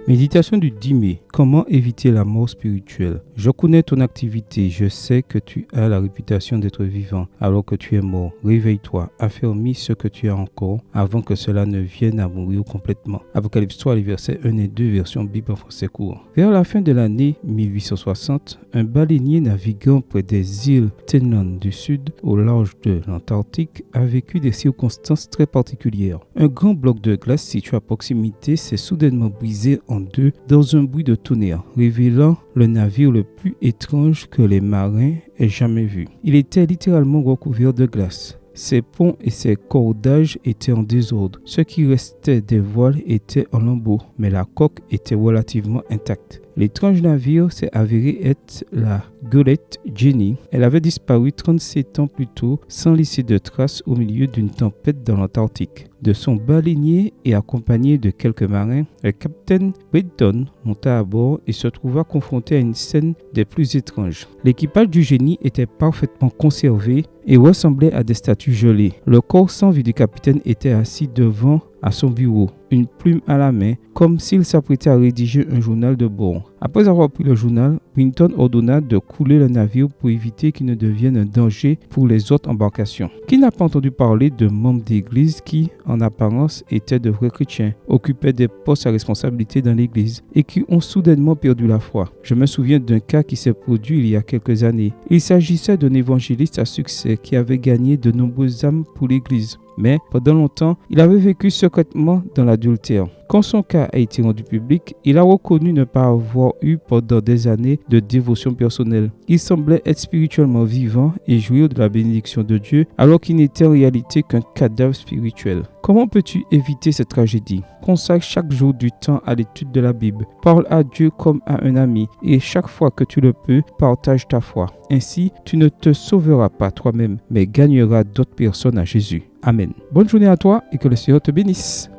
Méditation du 10 mai. Comment éviter la mort spirituelle? Je connais ton activité. Je sais que tu as la réputation d'être vivant alors que tu es mort. Réveille-toi. Affermis ce que tu as encore avant que cela ne vienne à mourir complètement. Apocalypse 3, les versets 1 et 2, version Bible en français court. Vers la fin de l'année 1860, un baleinier naviguant près des îles Tenon du Sud au large de l'Antarctique a vécu des circonstances très particulières. Un grand bloc de glace situé à proximité s'est soudainement brisé en deux dans un bruit de tonnerre, révélant le navire le plus étrange que les marins aient jamais vu. Il était littéralement recouvert de glace. Ses ponts et ses cordages étaient en désordre. Ce qui restait des voiles était en lambeaux, mais la coque était relativement intacte. L'étrange navire s'est avéré être la Golette Jenny. Elle avait disparu 37 ans plus tôt sans laisser de traces au milieu d'une tempête dans l'Antarctique. De son baleinier et accompagné de quelques marins, le capitaine Britton monta à bord et se trouva confronté à une scène des plus étranges. L'équipage du Génie était parfaitement conservé et ressemblait à des statues gelées. Le corps sans vie du capitaine était assis devant à son bureau, une plume à la main, comme s'il s'apprêtait à rédiger un journal de bord. Après avoir pris le journal, Britton ordonna de couler le navire pour éviter qu'il ne devienne un danger pour les autres embarcations. Qui n'a pas entendu parler de membres d'église qui, en apparence, étaient de vrais chrétiens, occupaient des postes à responsabilité dans l'église et qui ont soudainement perdu la foi? Je me souviens d'un cas qui s'est produit il y a quelques années. Il s'agissait d'un évangéliste à succès qui avait gagné de nombreuses âmes pour l'église. Mais pendant longtemps, il avait vécu secrètement dans l'adultère. Quand son cas a été rendu public, il a reconnu ne pas avoir eu pendant des années de dévotion personnelle. Il semblait être spirituellement vivant et jouir de la bénédiction de Dieu alors qu'il n'était en réalité qu'un cadavre spirituel. Comment peux-tu éviter cette tragédie? Consacre chaque jour du temps à l'étude de la Bible. Parle à Dieu comme à un ami et chaque fois que tu le peux, partage ta foi. Ainsi, tu ne te sauveras pas toi-même, mais gagneras d'autres personnes à Jésus. Amen. Bonne journée à toi et que le Seigneur te bénisse.